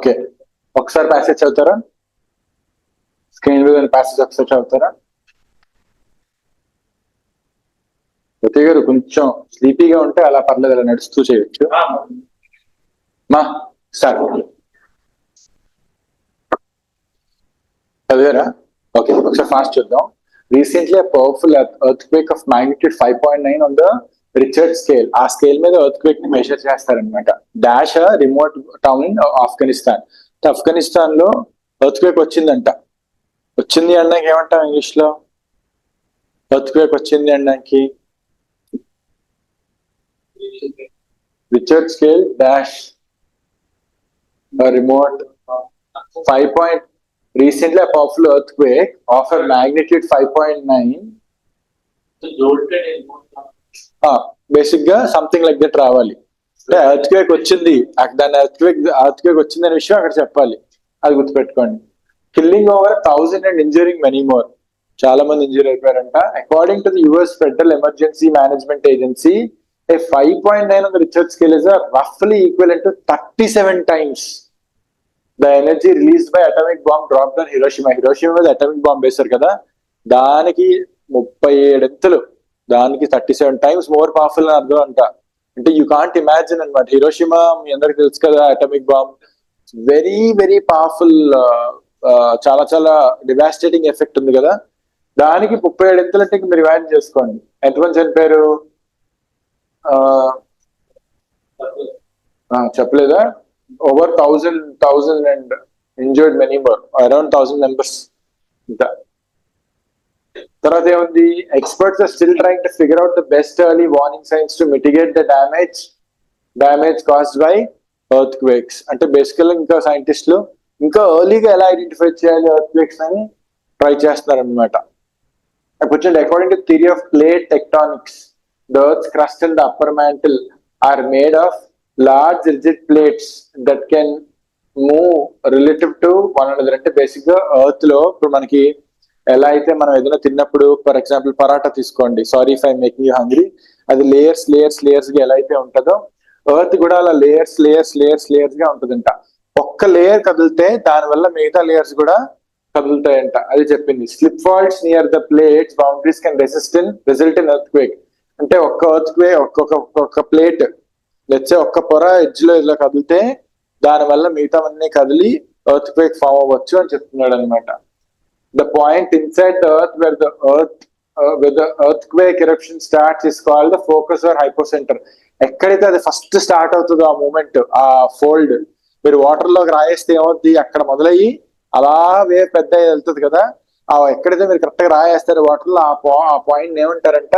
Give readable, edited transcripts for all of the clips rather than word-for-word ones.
Okay, ఒకసారి passage చదువుతారా? Screen మీద ప్యాసేజ్ ఒకసారి చదువుతారా? ప్రతి గారు కొంచెం స్లీపీగా ఉంటే అలా పర్లేదు, అలా నడుస్తూ చేయొచ్చు. మా సార్ చదివారా? ఓకే, ఒకసారి ఫాస్ట్ చూద్దాం. Recently powerful earthquake of magnitude 5.9 on the Richard scale. ఆ స్కేల్ మీద ఎర్త్క్వేక్ ని మెజర్ చేస్తారనమాట. Dash remote town in Afghanistan. Afghanistan లో ఎర్త్క్వేక్ వచ్చిందంట. వచ్చింది అనడానికి ఏమంటాం ఇంగ్లీష్ లో? ఎర్త్క్వేక్ వచ్చింది అనడానికి Richard scale dash remote 5. Recently a powerful earthquake of a magnitude 5.9. Basic గా సంథింగ్ లైక్ దట్ రావాలి. అంటే ఎర్త్క్వేక్ వచ్చింది, దాని ఎర్త్క్వేక్ వచ్చిందనే విషయం అక్కడ చెప్పాలి. అది గుర్తుపెట్టుకోండి. Killing over 1000 and injuring many more. చాలా మంది ఇంజూర్ అయిపోయారంట. According to the US federal emergency management agency, a 5.9 on the Richter scale is roughly equivalent to 37 times the energy released by atomic bomb dropped on Hiroshima. Hiroshima మీద atomic bomb వేశారు కదా, దానికి 37 ఎంతలు, దానికి 37 times more powerful అని అర్థం అంట. అంటే you can't imagine అనమాట. హిరోషిమా మీ అందరికి తెలుసు కదా, atomic bomb very very powerful, చాలా చాలా డివాస్టేటింగ్ ఎఫెక్ట్ ఉంది కదా. దానికి 37 ఎంతలు అంటే మీరు ఇమాజిన్ చేసుకోండి ఎంతమంది చనిపోయారు. చెప్పలేదా? Over 1000 and injured many more, around 1000 members. తర్వాత ఏముంది? Experts are still trying to figure out the best early warning signs to mitigate the damage caused by earthquakes క్వేక్స్. అంటే బేసికల్ ఇంకా సైంటిస్టులు ఇంకా ఎర్లీగా ఎలా ఐడెంటిఫై చేయాలి ఎర్త్ క్వేక్స్ అని ట్రై చేస్తున్నారు అనమాట. According two theory half plate tectonics, the Earth's crust and the upper mantle are made of large rigid plates that can move relative to one another. అంటే బేసిక్ గా earth లో ఇప్పుడు మనకి ఎలా అయితే మనం ఏదైనా తిన్నప్పుడు, ఫర్ ఎగ్జాంపుల్ పరాటా తీసుకోండి, sorry if I making you hungry, అది లేయర్స్ లేయర్స్ లేయర్స్ గా ఎలా అయితే ఉంటుందో ఎర్త్ కూడా అలా లేయర్స్ లేయర్స్ లేయర్స్ లేయర్స్ గా ఉంటుందంట. ఒక్క లేయర్ కదిలితే దాని వల్ల మిగతా లేయర్స్ కూడా కదులుతాయంట. అది చెప్పింది. Slip faults near the plates boundaries can result in earth quake. అంటే ఒక్క ఎర్త్క్వేక్ ఒక్క ప్లేట్ లేచే ఒక్క పొర ఎడ్జ్ లో ఇలా కదిలితే దాని వల్ల మిగతావన్నీ కదిలి ఎర్త్క్వేక్ ఫామ్ అవ్వచ్చు అని చెప్తున్నాడు అనమాట. The point inside the earth where the earthquake eruption starts is called the focus or hypocentre. ఎక్కడైతే అది ఫస్ట్ స్టార్ట్ అవుతుందో ఆ మూమెంట్, ఆ ఫోల్డ్, మీరు వాటర్ లోకి రాయేస్తే ఏమవుద్ది, అక్కడ మొదలయ్యి అలా వేవ్ పెద్ద వెళ్తుంది కదా, ఆ ఎక్కడైతే మీరు కరెక్ట్ గా రాయేస్తారు వాటర్ లో, ఆ పాయింట్ ఏమంటారంట?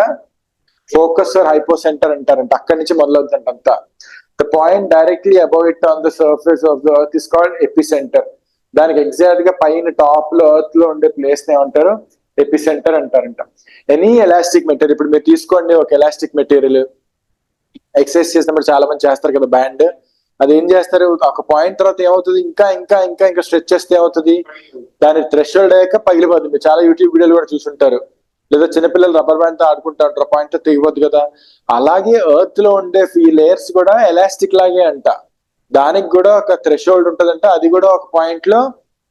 ఫోకస్ ఆర్ హైపోసెంటర్ అంటారంట. అక్కడి నుంచి మొదలవుతుందంట అంతా. The point directly above it on the surface of the earth is called epicentre. దానికి ఎగ్జాక్ట్ గా పైన టాప్ లో ఎర్త్ లో ఉండే ప్లేస్ ని ఏమంటారు? ఎపిసెంటర్ అంటారంట. ఎనీ ఎలాస్టిక్ మెటీరియల్, ఇప్పుడు మీరు తీసుకోండి ఒక ఎలాస్టిక్ మెటీరియల్, ఎక్సర్సైజ్ చేసినప్పుడు చాలా మంది చేస్తారు కదా బ్యాండ్, అది ఏం చేస్తారు, ఒక పాయింట్ తర్వాత ఏమవుతుంది, ఇంకా ఇంకా ఇంకా ఇంకా స్ట్రెచ్ చేస్తే ఏమవుతుంది, దాని థ్రెషోల్డ్ అయ్యాక పగిలిపోతుంది. మీరు చాలా యూట్యూబ్ వీడియోలు కూడా చూసుంటారు. లేదా చిన్నపిల్లలు రబ్బర్ బ్యాండ్ తో ఆడుకుంటారు, పాయింట్ తో తెగిపోద్ది కదా. అలాగే ఎర్త్ లో ఉండే ఈ లేయర్స్ కూడా ఎలాస్టిక్ లాగే అంట. దానికి కూడా ఒక థ్రెషోల్డ్ ఉంటదంట, అది కూడా ఒక పాయింట్ లో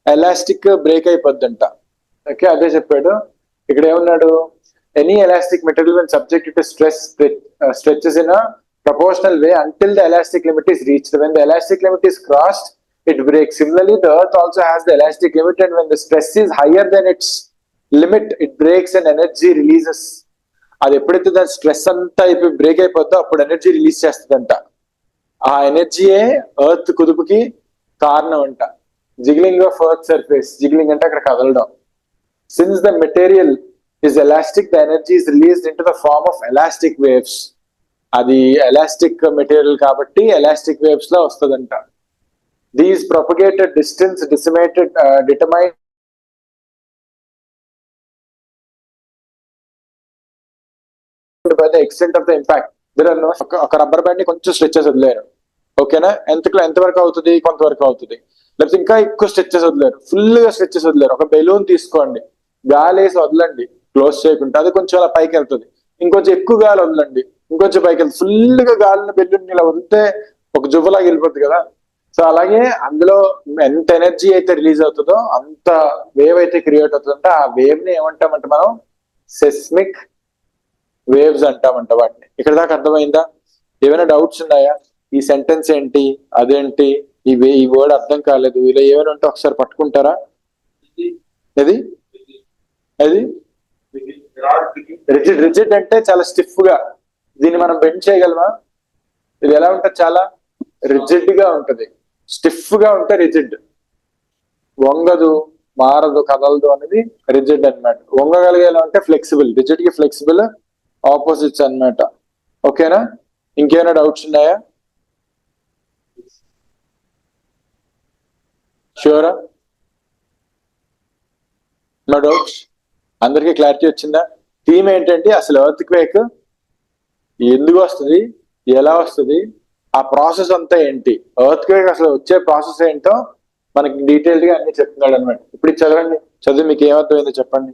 ఎలాస్టిక్ బ్రేక్ అయిపోద్దంట. ఓకే, అదే చెప్పాడు. ఇక్కడ ఏమన్నాడు? Any elastic material when subjected to stress stretches in a proportional way until the elastic limit is reached. When the elastic limit is crossed, it breaks. Similarly, the earth also has the elastic limit, and when the stress is higher than its limit it breaks and energy releases. అది ఎప్పుడైతే దాని stress అంతా break అయిపోద్దో అప్పుడు energy release చేస్తుందంట. ఆ ఎనర్జీయే earth కుదుపుకి కారణం అంట. Jiggling of earth surface, jiggling అంటే అక్కడ కదలడం. Since the material is elastic, the energy is released in to the form of elastic waves. అది ఎలాస్టిక్ మెటీరియల్ కాబట్టి ఎలాస్టిక్ వేవ్స్ లో వస్తుందంట. These propagated distance determine by the extent of the impact. ఒక rubber band ని కొంచెం stretches వదిలేరు, ఓకేనా, ఎంతవరకు అవుతుంది, కొంతవరకు అవుతుంది. లేకపోతే ఇంకా ఎక్కువ స్ట్రెచెస్ వదిలేరు, ఫుల్ గా స్ట్రెచెస్ వదిలేరు. ఒక బెలూన్ తీసుకోండి, గాలి వేసి వదలండి క్లోజ్ చేయకుండా, అది కొంచెం అలా పైకి వెళ్తుంది. ఇంకొంచెం ఎక్కువ గాలి వదలండి, ఇంకొంచెం పైకి వెళ్తుంది. ఫుల్ గా గాలిని బెలూన్ ఇలా వదిలితే ఒక జువ్వలాగా వెళ్ళిపోతుంది కదా. సో అలాగే అందులో ఎంత ఎనర్జీ అయితే రిలీజ్ అవుతుందో అంత వేవ్ అయితే క్రియేట్ అవుతుందంటే ఆ వేవ్ ని ఏమంటామంటే మనం సెస్మిక్ వేవ్స్ అంటామంట వాటిని. ఇక్కడ దాకా అర్థమైందా? ఏమైనా డౌట్స్ ఉన్నాయా? ఈ సెంటెన్స్ ఏంటి, అదేంటి, ఈ వర్డ్ అర్థం కాలేదు, ఇలా ఏమైనా ఉంటే ఒకసారి పట్టుకుంటారా? ఇది అది రిజిడ్. రిజిడ్ అంటే చాలా స్టిఫ్ గా, దీన్ని మనం బెండ్ చేయగలమా? ఇది ఎలా ఉంటుంది? చాలా రిజిడ్ గా ఉంటది. స్టిఫ్ గా ఉంటే రిజిడ్, వంగదు, మారదు, కదలదు అనేది రిజిడ్ అన్నమాట. వంగగలిగేలా ఉంటే ఫ్లెక్సిబుల్. రిజిడ్ కి ఫ్లెక్సిబుల్ ఆపోజిట్స్ అన్నమాట. ఓకేనా? ఇంకేమైనా డౌట్స్ ఉన్నాయా? షూరా? No doubts? అందరికీ క్లారిటీ వచ్చిందా? థీమ్ ఏంటంటే అసలు ఎర్త్ క్వేక్ ఎందుకు వస్తుంది, ఎలా వస్తుంది, ఆ ప్రాసెస్ అంతా ఏంటి, ఎర్త్ క్వేక్ అసలు వచ్చే ప్రాసెస్ ఏంటో మనకి డీటెయిల్డ్ గా అన్ని చెప్తున్నాడు అనమాట. ఇప్పుడు చదవండి, చదివి మీకు ఏమర్థమైందో చెప్పండి.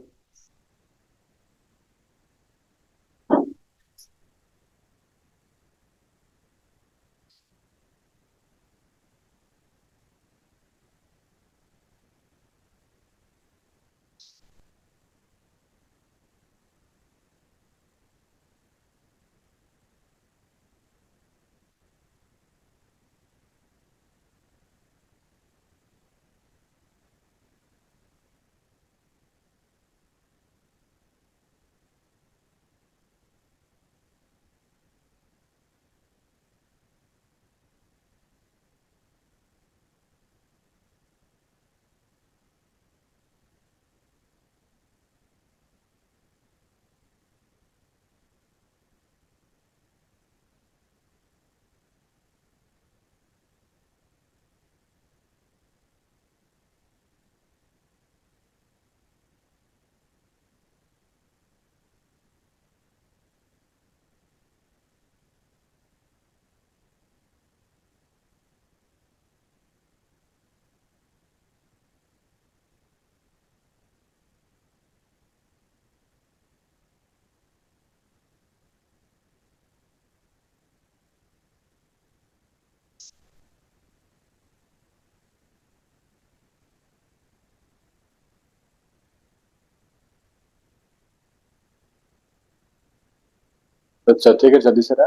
సత్య గారు చదివారా?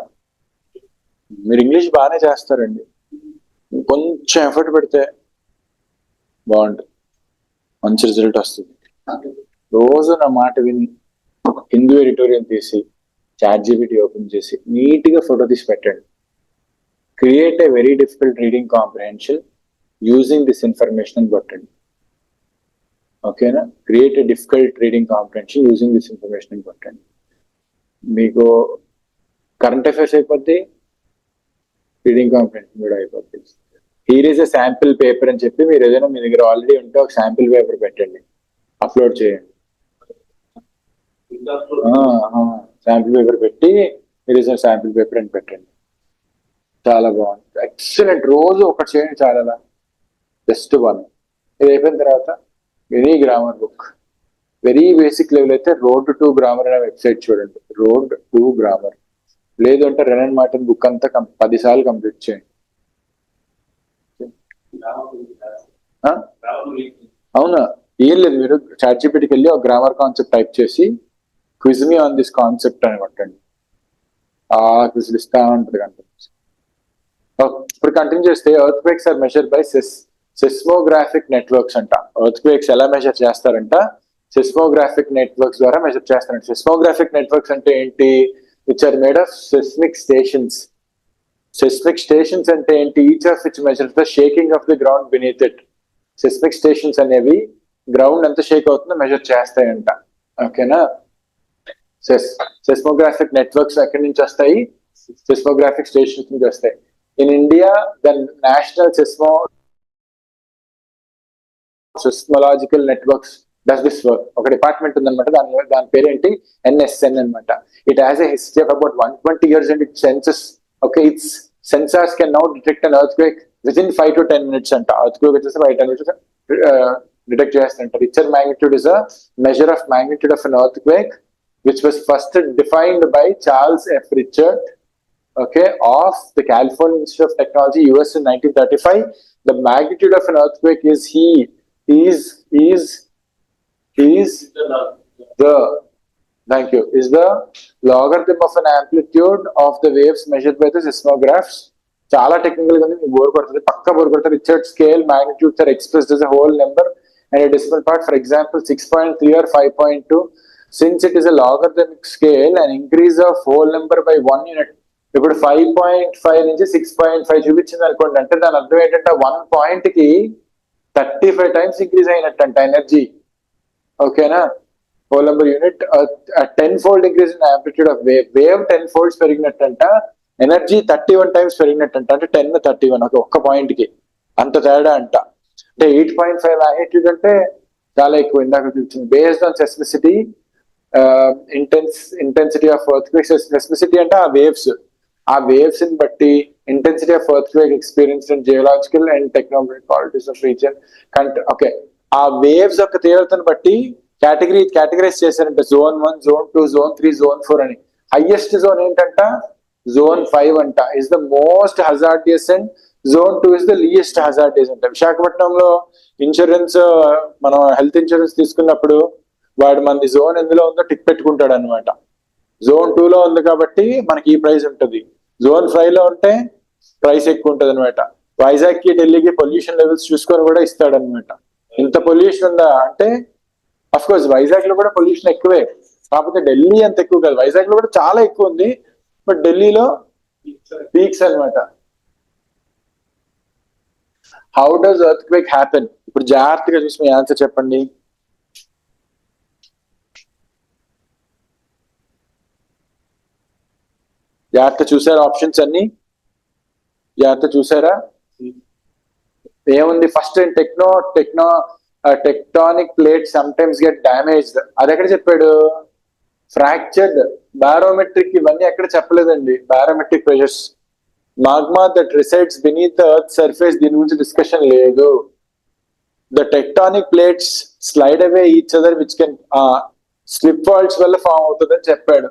మీరు ఇంగ్లీష్ బాగానే చేస్తారండి, కొంచెం ఎఫర్ట్ పెడితే బాగుంటుంది, మంచి రిజల్ట్ వస్తుంది. రోజు నా మాట విని హిందూ ఎడిటోరియల్ తీసి చాట్ జీపీటీ ఓపెన్ చేసి నీట్ గా ఫోటో తీసి పెట్టండి. Create a very difficult reading comprehension using this information అని కొట్టండి. ఓకేనా? Create a difficult reading comprehension using this information అని కొట్టండి. మీకు కరెంట్ అఫైర్స్ అయిపోద్ది, రీడింగ్ కాంప్రహెన్షన్ కూడా అయిపోద్ది. Here is a sample paper అని చెప్పి మీరు ఏదైనా మీ దగ్గర ఆల్రెడీ ఉంటే ఒక శాంపిల్ పేపర్ పెట్టండి, అప్లోడ్ చేయండి. శాంపిల్ పేపర్ పెట్టి మీరు శాంపిల్ పేపర్ అని పెట్టండి, చాలా బాగుంటుంది. ఎక్సలెంట్. రోజు ఒకటి చేయండి చాలా, జస్ట్ వన్. ఇది అయిపోయిన తర్వాత any grammar book, very basic level అయితే రోడ్ టు గ్రామర్ అనే వెబ్సైట్ చూడండి. రోడ్ టు గ్రామర్, లేదు అంటే రెనన్ మార్టిన్ బుక్ అంతా 10 సార్లు కంప్లీట్ చేయండి. అవునా? ఏం లేదు, మీరు చాట్ జీపీటీకి వెళ్ళి ఒక గ్రామర్ కాన్సెప్ట్ టైప్ చేసి quiz me on this concept అని కొట్టండి, ఆ క్విజ్ ఇస్తా ఉంటుంది కనుక. ఇప్పుడు కంటిన్యూ చేస్తే earthquakes are measured by seismographic networks అంట. ఎర్త్ క్వేక్స్ ఎలా మెజర్ చేస్తారంట? సెస్మోగ్రాఫిక్ నెట్వర్క్స్ ద్వారా మెజర్ చేస్తారంట. సెస్మోగ్రాఫిక్ నెట్వర్క్స్ అంటే ఏంటి? Which are made of seismic stations. Seismic stations అంటే ఏంటి? Each of which measures the shaking of the ground beneath it. Seismic stations అనేవి గ్రౌండ్ ఎంత షేక్ అవుతుందో మెజర్ చేస్తాయంట. ఓకేనా? సెస్మోగ్రాఫిక్ నెట్వర్క్స్ ఎక్కడి నుంచి వస్తాయి? సెస్మోగ్రాఫిక్ స్టేషన్స్ నుంచి వస్తాయి. In India the national seismological networks does this work. ఒక డిపార్ట్మెంట్ ఉందన్నమాట, దాని పేరేంటి? NSN అనమాట. It has a history of about 120 years and it senses. Okay, its sensors can now detect an earthquake within 5 to 10 minutes అంట. earthquake వచ్చేసి 5-10 minutes detect చేస్తుంట. Richter magnitude is a measure of magnitude of an earthquake which was first defined by Charles F. Richard okay, of the California Institute of Technology, US in 1935. The magnitude of an earthquake is the thank you is the logarithm of an amplitude of the waves measured by the seismographs. చాలా technical గా bore కొడుతుంది, పక్క bore కొడుతుంది. Richard scale magnitudes are expressed as a whole number and a decimal part. For example, 6.3 or 5.2. Since it is a logarithmic scale, an increase of whole number by 1 unit. ఇప్పుడు 5.5 నుంచి 6.5 చూపించింది అనుకోండి, అంటే దాని అర్థం ఏంటంటే 1 పాయింట్ కి 35 టైమ్స్ ఇంక్రీజ్ అయినట్టంట ఎనర్జీ. ఓకేనా? whole number unit, a 10-fold increase in amplitude of wave 10 folds పెరిగినట్టంట, ఎనర్జీ 31 టైమ్స్ పెరిగినట్టంట. అంటే 10 31 ఒక్క పాయింట్ కి అంత తేడా అంట. అంటే 8.5 magnitude అంటే చాలా ఎక్కువ. ఇందాక చూపించింది based on seismicity, intensity of earthquake. Seismicity అంటే ఆ వేవ్స్ ని బట్టి intensity of earthquake experience and geological and technological qualities of region. Okay, ఆ వేవ్స్ యొక్క తీవ్రతను బట్టి కేటగిరైజ్ చేశారంట. జోన్ 1, జోన్ 2, జోన్ 3, జోన్ 4 అని. హైయెస్ట్ జోన్ ఏంటంట? జోన్ 5 అంట, is the most hazardous, and zone 2 is the least hazardous అంట. విశాఖపట్నంలో ఇన్సూరెన్స్, మనం హెల్త్ ఇన్సూరెన్స్ తీసుకున్నప్పుడు వాడు మనది జోన్ ఎందులో ఉందో టిక్ పెట్టుకుంటాడు అనమాట. జోన్ 2 లో ఉంది కాబట్టి మనకి ఈ ప్రైస్ ఉంటుంది, జోన్ 5 లో ఉంటే ప్రైస్ ఎక్కువ ఉంటుంది అనమాట. వైజాగ్ కి ఢిల్లీకి పొల్యూషన్ లెవెల్స్ చూసుకొని కూడా ఇస్తాడు అనమాట. ఇంత పొల్యూషన్ ఉందా అంటే, అఫ్ కోర్స్ వైజాగ్ లో కూడా పొల్యూషన్ ఎక్కువే, కాకపోతే ఢిల్లీ అంత ఎక్కువ కాదు. వైజాగ్ లో కూడా చాలా ఎక్కువ ఉంది, బట్ ఢిల్లీలో పీక్స్ అనమాట. How does earth quake happen? ఇప్పుడు జాగ్రత్తగా చూసి మీ ఆన్సర్ చెప్పండి. జాగ్రత్త చూసారా? ఆప్షన్స్ అన్ని జాగ్రత్త చూసారా? ఏముంది? First tectonic plate sometimes get damaged. అది ఎక్కడ చెప్పాడు? ఫ్రాక్చర్డ్. బారోమెట్రిక్ ఇవన్నీ ఎక్కడ చెప్పలేదండి. Barometric pressures, magma that resides beneath the earth surface, దీని గురించి డిస్కషన్ లేదు. The tectonic plates slide away each other which can slip faults వల్ల ఫామ్ అవుతుందని చెప్పాడు.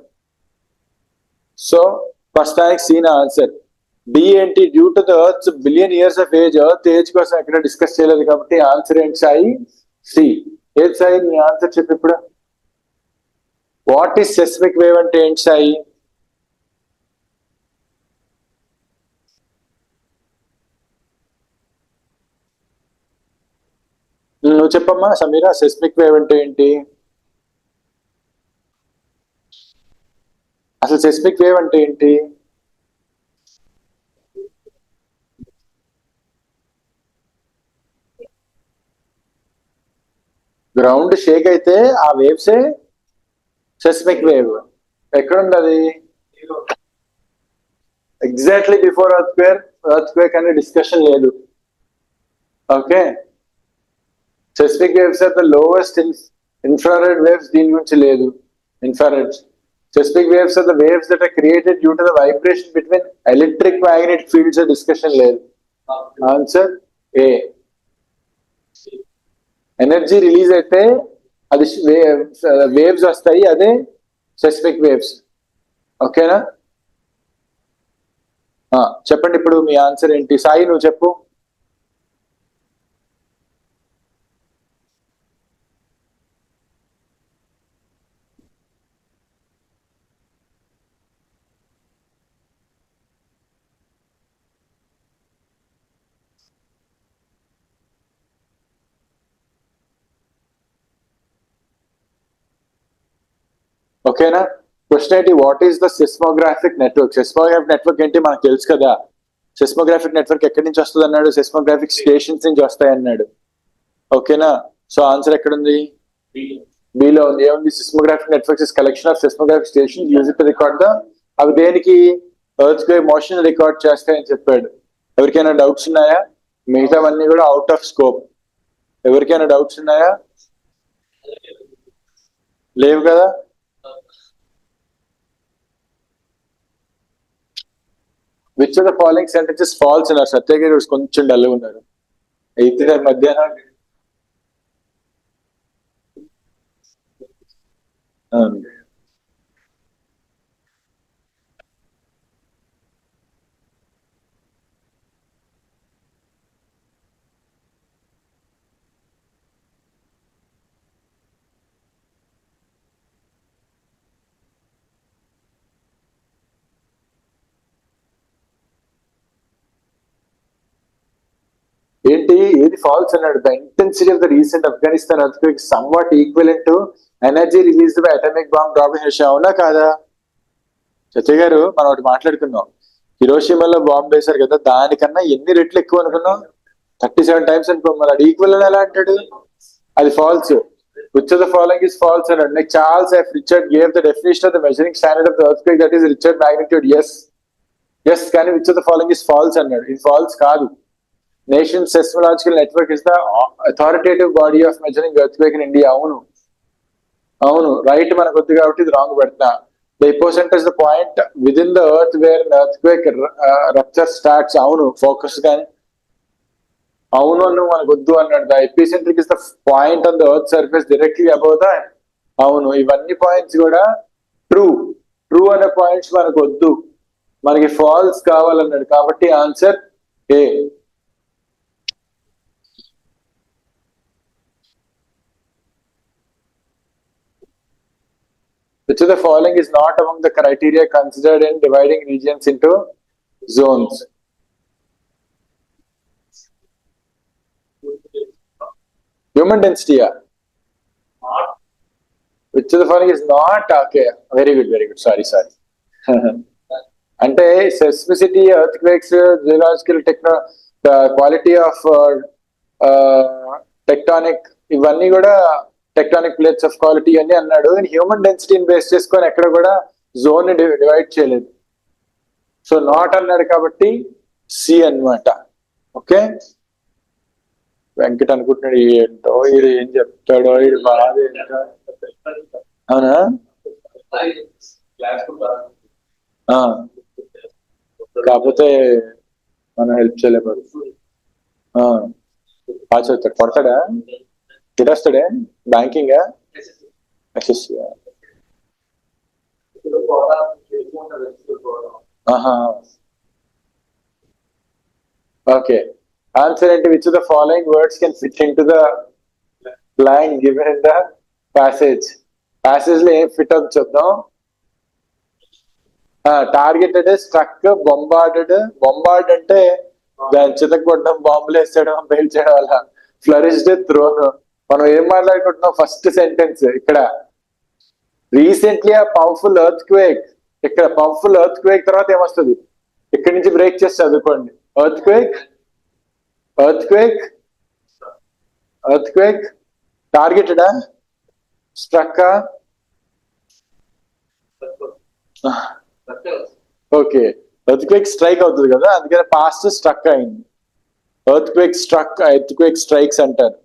సో ప్రస్తుతానికి సీన్ ఆన్సర్. డి ఏంటి? Due to the earth billion years of age. Earth age కోసం ఎక్కడ డిస్కస్ చేయలేదు కాబట్టి ఆన్సర్ ఏంటి సాయి? సి. ఏది సాయి నీ ఆన్సర్ చెప్పి ఇప్పుడు? వాట్ ఈస్ సెస్మిక్ వేవ్ అంటే ఏంటి సాయి? నువ్వు చెప్పమ్మా సమీరా, సెస్మిక్ వేవ్ అంటే ఏంటి? అసలు సెస్మిక్ వేవ్ అంటే ఏంటి? గ్రౌండ్ షేక్ అయితే ఆ వేవ్సే సెస్మిక్ వేవ్. ఎక్కడుంది అది? ఎగ్జాక్ట్లీ బిఫోర్ ఎర్త్ క్వేక్ అనే డిస్కషన్ లేదు. Okay, seismic waves are the lowest infrared waves, దీని గురించి లేదు. Infrared seismic waves are the waves that are created due to the vibration between electric magnetic fields, discussion లేదు. Answer A. Energy release అయితే అది waves వస్తాయి, అదే seismic waves. ఓకేనా? చెప్పండి ఇప్పుడు మీ ఆన్సర్ ఏంటి? సాయి నువ్వు చెప్పు. ఓకేనా? క్వశ్చన్ ఏంటి? What is the seismographic network? Seismographic network ఏంటి మనకు తెలుసు కదా. సిస్మోగ్రాఫిక్ నెట్వర్క్ ఎక్కడి నుంచి వస్తుంది అన్నాడు? సిస్మోగ్రాఫిక్ స్టేషన్స్ నుంచి వస్తాయి అన్నాడు. ఓకేనా? సో ఆన్సర్ ఎక్కడుంది? బిలో ఉంది. ఏముంది? Seismographic networks is collection of seismographic station use to record the, అవి దేనికి? ఎర్త్ క్వేక్ మోషన్ రికార్డ్ చేస్తాయని చెప్పాడు. ఎవరికైనా డౌట్స్ ఉన్నాయా? మిగతావన్నీ కూడా అవుట్ ఆఫ్ స్కోప్. ఎవరికైనా డౌట్స్ ఉన్నాయా? లేవు కదా. Which of the following sentences false అన్నారు? సత్యగిరి కొంచెం డల్ ఉన్నారు. 8th మధ్యాహ్నం ఏంటి ఏది ఫాల్స్ అన్నాడు. The intensity of the recent Afghanistan earthquake somewhat equivalent to energy release by atomic bomb drop in Russia. అవునా కాదా సత్య గారు? మనం ఒకటి మాట్లాడుకున్నాం, హిరోషిమాలో బాంబ్ వేశారు కదా, దానికన్నా ఎన్ని రెట్లు ఎక్కువ అనుకున్నాం? 37 times అనుకో. మరి అది ఈక్వల్ అని ఎలా అంటాడు? అది false. Which of the following is false అన్నాడు. Like Charles F Richard gave the definition of the measuring standard of the earthquake that is Richard magnitude. Yes కానీ which of the following is false అన్నాడు. ఇది false కాదు. Nation seismological network is the authoritative body of measuring earthquake in India. అవును right మనకు వద్దు కాబట్టి ఇది wrong పెడతా. The epicenter is the point within the earth where an earthquake rupture starts. అవును ఫోకస్ కానీ అవును అను మనకు వద్దు అన్నాడు. The epicentric is the point on the earth surface directly above the. అవును ఇవన్నీ పాయింట్స్ కూడా ట్రూ అనే పాయింట్స్ మనకు వద్దు, మనకి ఫాల్స్ కావాలన్నాడు. కాబట్టి answer A. Which of the following is not among the criteria considered in dividing regions into zones? Human density. Which of the following is not? Okay, very good. Sorry. అంటే seismicity, earthquakes, geological quality of tectonic, ఇవన్నీ కూడా tectonic plates of quality అని అన్నాడు. Human డెన్సిటీని base చేసుకొని ఎక్కడ కూడా zone ని divide చేయలేదు. సో నాట్ అన్నాడు కాబట్టి సి అన్నమాట. ఓకే, వెంకట్ అనుకుంటున్నాడు ఏంటో ఇది ఏం చెప్తాడో ఇది బాధ ఏంటో. అవునా? కాకపోతే మనం హెల్ప్ చేయలేకపోతే బాగా చదువుతాడు. కొడతాడా? తినేస్తాడే? Banking okay. ఆన్సర్ ఏంటి? Which the following words can fit in to the blank given in the passage. Passage లో ఏం ఫిట్ అవుతుంది చూద్దాం. Targeted, struck, bombarded. బొంబార్డ్ అంటే దాని చితకొట్టడం, బాంబులు వేసేయడం, పేల్చేయడం వల్ల. Flourished, thrown. మనం ఏం మాట్లాడుకుంటున్నాం? ఫస్ట్ సెంటెన్స్ ఇక్కడ రీసెంట్లీ ఆ పవర్ఫుల్ ఎర్త్ క్వేక్. ఇక్కడ పవర్ఫుల్ ఎర్త్ క్వేక్ తర్వాత ఏమొస్తుంది? ఇక్కడి నుంచి బ్రేక్ చేసి చదువుకోండి. ఎర్త్ క్వేక్ టార్గెటెడా, స్ట్రక్కా? ఓకే, ఎర్త్ క్వేక్ స్ట్రైక్ అవుతుంది కదా, అందుకని పాస్ట్ స్ట్రక్ అయింది. ఎర్త్ క్వేక్ స్ట్రైక్స్ అంటారు.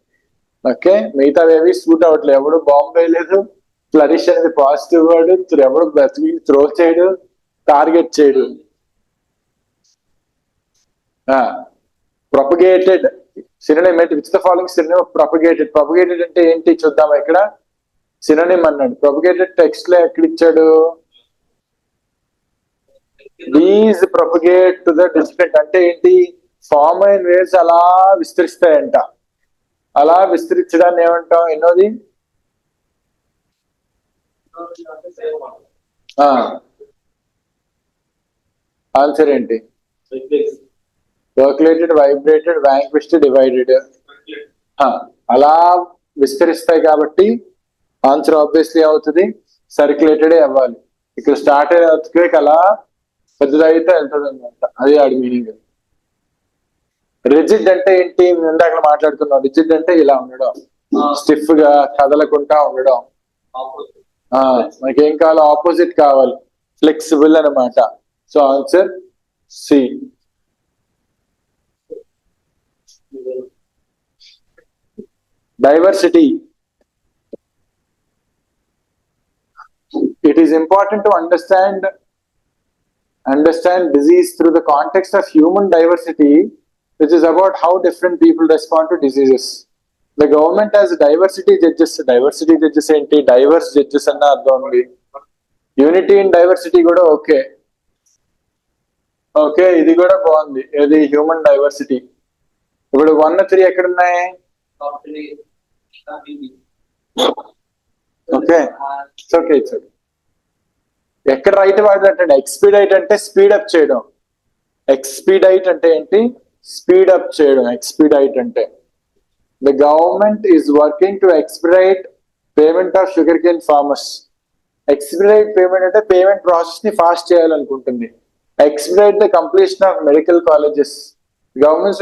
ఓకే, మిగతావేవి సూట్ అవ్వట్లేదు. ఎవడు బాంబు వేయలేదు, ఫ్లరిష్ అనేది పాజిటివ్ వర్డ్, ఎవడు త్రో చేయడు, టార్గెట్ చేయడు. ప్రొపగేటెడ్ సినోనిమ్ ఏంటి? Which the following synonym of propagated. Propagated అంటే ఏంటి చూద్దాం. ఇక్కడ సినోనిమ్ అన్నాడు. ప్రొపగేటెడ్ టెక్స్ట్ లో ఎక్కడ ఇచ్చాడు? These propagate to the distant అంటే ఏంటి? ఫార్మ్ అయిన వేవ్స్ అలా విస్తరిస్తాయంట. అలా విస్తరించడాన్ని ఏమంటాం? ఎన్నోది? ఆన్సర్ ఏంటి? Circulated, vibrated, vanquished, divided. అలా విస్తరిస్తాయి కాబట్టి ఆన్సర్ ఆబ్వియస్లీ అవుతుంది సర్క్యులేటెడ్ అవ్వాలి. ఇక్కడ స్టార్ట్ అయిన ఎర్త్క్వేక్ అలా పెద్దదైతే వెళ్తుంది అనమాట. అది ఆడి మీనింగ్. రిజిడ్ అంటే ఏంటి? ఇందాక మాట్లాడుకున్నాం. రిజిడ్ అంటే ఇలా ఉండడం, స్టిఫ్ గా కదలకుండా ఉండడం. మనకేం కావాలి? ఆపోజిట్ కావాలి, ఫ్లెక్సిబుల్ అనమాట. So answer C. Diversity. It is important to understand disease through the context of human diversity, which is about how different people respond to diseases. The government has diversity judges. Diversity judges ఏంటి? Divorce judges అన్న అర్థం ఉంది. Unity in diversity కూడా okay. ఇది కూడా బాగుంది. ఇది human diversity. ఇప్పుడు 1, 3 ఎక్కడున్నాయి? ఓకే, ఎక్కడ రైట్ వాడు అంటే ఎక్స్పీడైట్ అంటే స్పీడ్ అప్ చేయడం. ఎక్స్పీడైట్ అంటే ఏంటి? స్పీడ్ అప్ చేయడం, ఎక్స్పీడైట్ అంటే the government is working to expedite payment of sugar cane farmers. Expedite payment అంటే పేమెంట్ ప్రాసెస్ ని ఫాస్ట్ చేయాలనుకుంటుంది. Expedite the completion of medical colleges. Government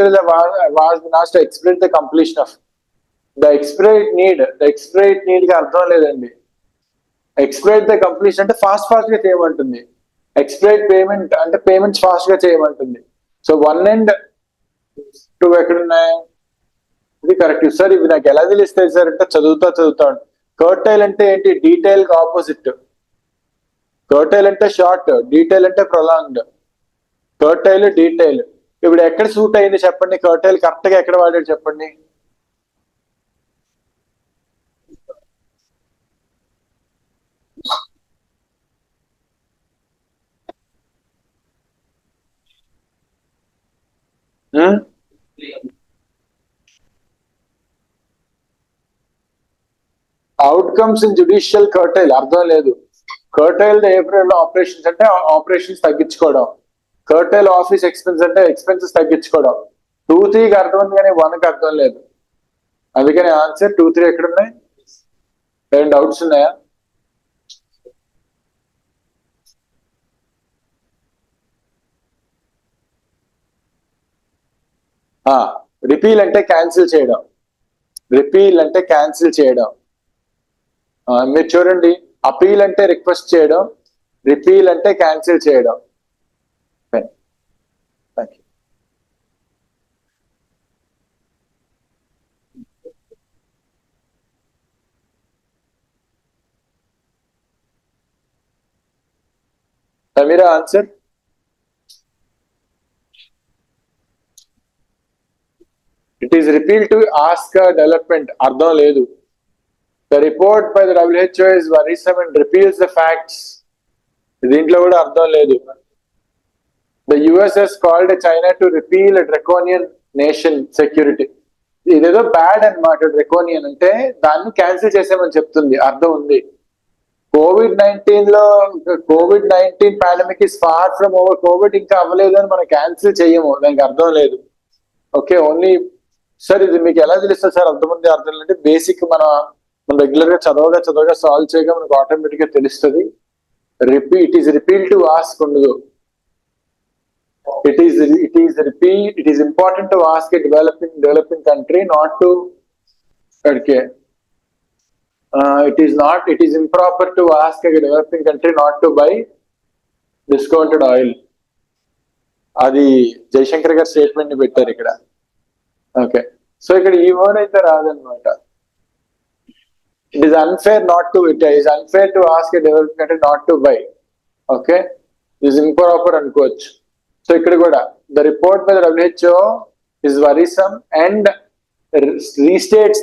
was asked to expedite the completion of the expedite need. The expedite need కి అర్థం లేదండి. ఎక్స్పీడైట్ the completion అంటే fast గా చేయమంటుంది. ఎక్స్పీడైట్ payment అంటే payments fast గా చేయమంటుంది. సో 1 and 2 ఎక్కడున్నాయి? ఇది కరెక్ట్ సార్. ఇవి నాకు ఎలా తెలుస్తాయి సార్ అంటే చదువుతాను. కర్టైల్ అంటే ఏంటి? డీటెయిల్ కి ఆపోజిట్. కర్టైల్ అంటే షార్ట్, డీటెయిల్ అంటే ప్రొలాంగ్డ్. Curtail, detail. ఇప్పుడు ఎక్కడ సూట్ అయింది చెప్పండి? కర్టైల్ కరెక్ట్ గా ఎక్కడ వాడాడు చెప్పండి? అవుట్కమ్స్ ఇన్ జుడిషియల్ కర్టైల్ అర్థం లేదు. కర్టైల్ ఏప్రిల్ ఆపరేషన్స్ అంటే ఆపరేషన్స్ తగ్గించుకోవడం. కర్టైల్ ఆఫీస్ ఎక్స్పెన్స్ అంటే ఎక్స్పెన్సెస్ తగ్గించుకోవడం. 2, 3కి అర్థం ఉంది కానీ 1కి అర్థం లేదు. అందుకని ఆన్సర్ 2, 3 ఎక్కడ ఉన్నాయి? ఏం డౌట్స్ ఉన్నాయా? రిపీల్ అంటే క్యాన్సిల్ చేయడం. రిపీల్ అంటే క్యాన్సిల్ చేయడం. మీరు చూడండి, అపీల్ అంటే రిక్వెస్ట్ చేయడం, రిపీల్ అంటే క్యాన్సిల్ చేయడం. Thank you. Sameera answer. It is repeal to ask development అర్థం లేదు. The report by the WHO is worrisome and repeals the facts. దీంట్లో కూడా అర్థం లేదు. The US has called China to repeal a draconian nation security. ఇదేదో bad అన్నమాట. Draconian అంటే దాన్ని క్యాన్సిల్ చేసామని చెప్తుంది. అర్థం ఉంది. కోవిడ్-19 pandemic is far from over. COVID ఇంకా అవ్వలేదు అని మనం క్యాన్సిల్ చేయము. దానికి అర్థం లేదు. ఓకే, ఓన్లీ సార్ ఇది మీకు ఎలా తెలుస్తుంది సార్? అర్థమంది అర్థం అంటే బేసిక్ మనం రెగ్యులర్ గా చదవగా సాల్వ్ చేయగా మనకు ఆటోమేటిక్ గా తెలుస్తుంది. It is repeal to ask ఉండదు. It is important to ask a developing country not to. Okay. It is improper to ask a developing country not to buy discounted oil. అది జయశంకర్ గారి statement ని పెట్టారు ఇక్కడ. Okay, so ఇక్కడ ఈ word అయితే రాదనమాట. It is unfair to ask a developing country not to buy. Okay, this is improper అనుకోవచ్చు. సో ఇక్కడ కూడా the report by the WHO is worrisome and restates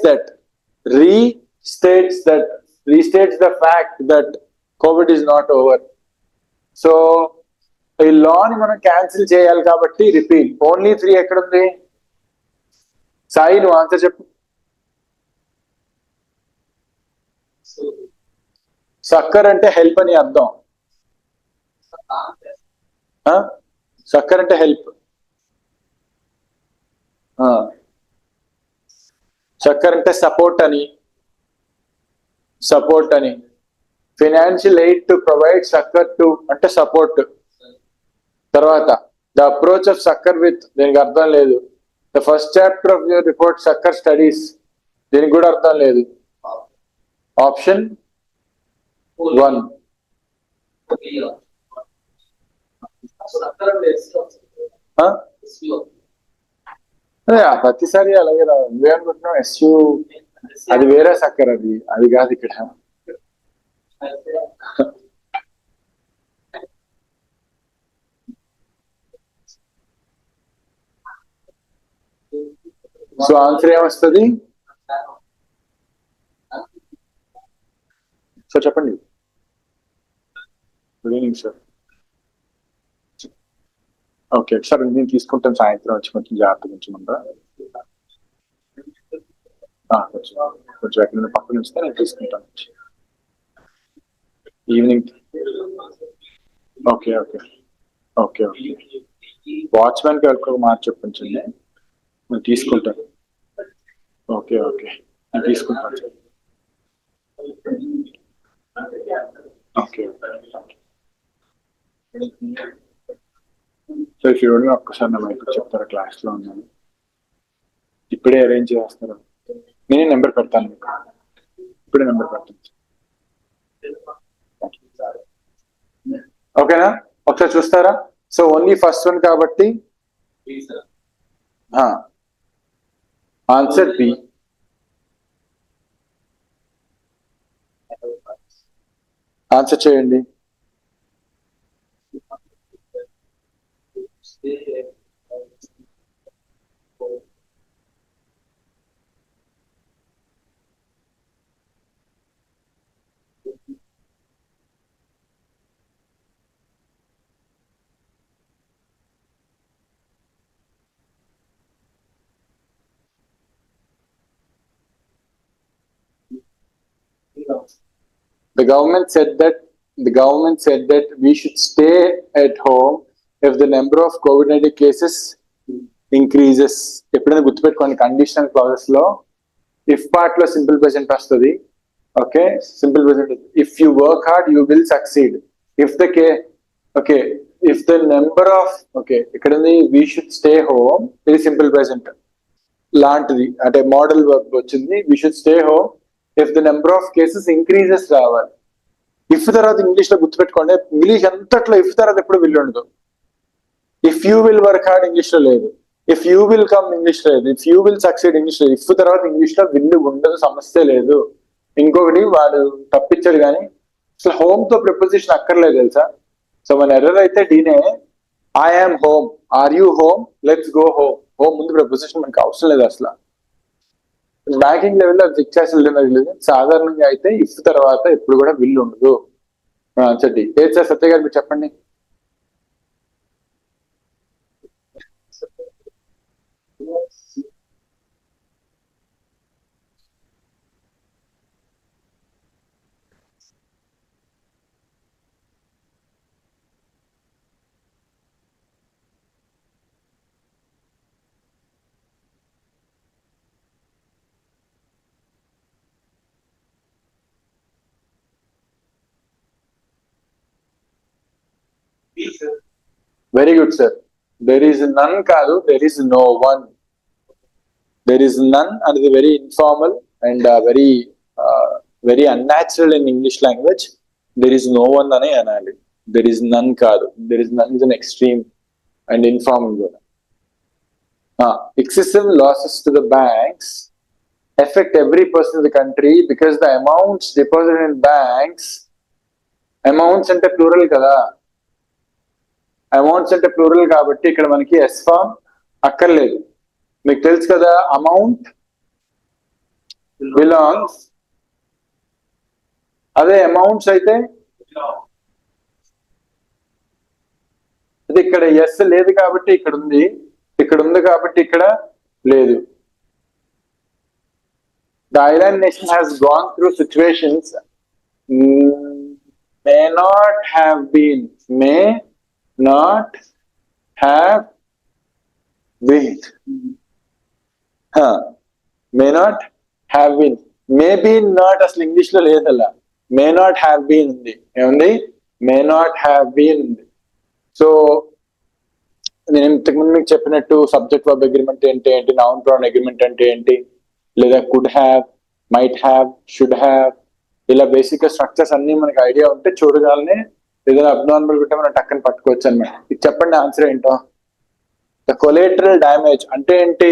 the fact that COVID is not over. So ఈ లాని మనం cancel చేయాలి కాబట్టి repeal. Only 3 ఎక్కడుంది? సాయి నువ్వు answer చెప్పు. సక్కర్ అంటే హెల్ప్ అని అర్థం. సక్కర్ అంటే హెల్ప్. సక్కర్ అంటే సపోర్ట్ అని. Financial aid to provide sucker to అంటే సపోర్ట్. తర్వాత the approach of sucker with, దీనికి అర్థం లేదు. The first chapter of your report sucker studies, దీనికి కూడా అర్థం లేదు. ఆప్షన్ 1. ప్రతిసారి అలాగే రాదు. నువ్వేమనుకుంటున్నావు? ఎస్యూ అది వేరే సక్కర్, అది కాదు ఇక్కడ. సో ఆన్సర్ ఏమొస్తుంది? సో చెప్పండి. Good evening sir. Okay sir, నేను తీసుకుంటాను సాయంత్రం వచ్చి కొంచెం జాగ్రత్త ఉంచమంటారా? కొంచెం ఎక్కడ పక్కన ఇస్తే నేను తీసుకుంటాను ఈవినింగ్. ఓకే. వాచ్మెన్ కి ఒక మాట చెప్పించండి, నేను తీసుకుంటాను. ఓకే ఓకే, నేను తీసుకుంటాను. ఓకే సో చూడండి, ఒక్కసారి నా మైక్ చెప్తారా, క్లాస్ లో ఉన్నాను, ఇప్పుడే అరేంజ్ చేస్తారా? నేనే నెంబర్ పెడతాను మీకు, ఇప్పుడే నెంబర్ పెడతాను. ఓకేనా, ఒకసారి చూస్తారా? సో ఓన్లీ ఫస్ట్ వన్ కాబట్టి ఆన్సర్ బి. ఆన్సర్ చేయండి. The government said that we should stay at home if the number of COVID-19 cases increases. ఎప్పుడైనా గుర్తుపెట్టుకోండి, కండిషనల్ క్లాజెస్ లో ఇఫ్ పార్ట్ లో సింపుల్ ప్రెజెంట్ వస్తుంది. Okay, simple present, if you work hard you will succeed. If the K okay if the number of okay ఇక్కడ ఉంది we should stay home, ఇది simple present లాంటిది, అంటే model work వచ్చింది. We should stay home if the number of cases increases రావాలి. If తర్వాత English లో గుర్తుపెట్టుకోండి, ఇంగ్లీష్ అంతట్లో ఇఫ్ తర్వాత ఎప్పుడు విల్ ఉండదు. If you will work hard English లో లేదు, if you will come English లో లేదు, if you will succeed English లో, ఇఫ్ తర్వాత ఇంగ్లీష్ లో విల్ ఉండదు, సమస్య లేదు. ఇంకొకటి వాడు తప్పించాడు కానీ అసలు హోమ్ తో ప్రిపోజిషన్ అక్కర్లేదు తెలుసా. సో మన ఎర్రర్ అయితే డీనే, I am home, are you home, let's go home. Home ముందు ప్రిపోజిషన్ మనకి అవసరం లేదు అసలు. బ్యాంకింగ్ లెవెల్లో చెక్ చేసి సాధారణంగా అయితే ఇఫ్ తర్వాత ఎప్పుడు కూడా విల్ ఉండదు. చెప్పండి ఏది సార్, సత్య గారు మీరు చెప్పండి. Very good sir. There is none కాదు, there is no one. There is none అనేది very informal and very unnatural in English language. There is no one అనే అనాలి, దెర్ ఈస్ నన్ కాదు. There is none is an extreme and informal కూడా. Excessive losses to the banks affect every person in the country because the amounts deposited in banks, amounts అంటే plural కదా, amounts అంటే plural కాబట్టి ఇక్కడ మనకి yes form అక్కర్లేదు. మీకు తెలుసు కదా, అమౌంట్ బిలాంగ్స్, అదే అమౌంట్స్ అయితే అది ఇక్కడ ఎస్ లేదు కాబట్టి ఇక్కడ ఉంది, ఇక్కడ ఉంది కాబట్టి ఇక్కడ లేదు. The island nation has gone through situations may not have been may not have been maybe not అసలు ఇంగ్లీష్ లో లేదల్లా, మే నాట్ హ్యావ్ బీన్ ఉంది. ఏముంది? మే నాట్ హ్యావ్ బీన్ ఉంది. సో నేను ఇంతకుముందు మీకు చెప్పినట్టు సబ్జెక్ట్ వర్బ్ అగ్రిమెంట్ అంటే ఏంటి, నౌన్ ప్రౌన్ అగ్రిమెంట్ అంటే ఏంటి, లేదా could have, might have, should have, ఇలా బేసిక్ స్ట్రక్చర్స్ అన్ని మనకి ఐడియా ఉంటే చూడగానే ఏదైనా అబ్నార్మల్ ఉంటే మనం టక్కని పట్టుకోవచ్చు అనమాట. ఇది చెప్పండి ఆన్సర్ ఏంటో. ద కొలేటరల్ డ్యామేజ్ అంటే ఏంటి?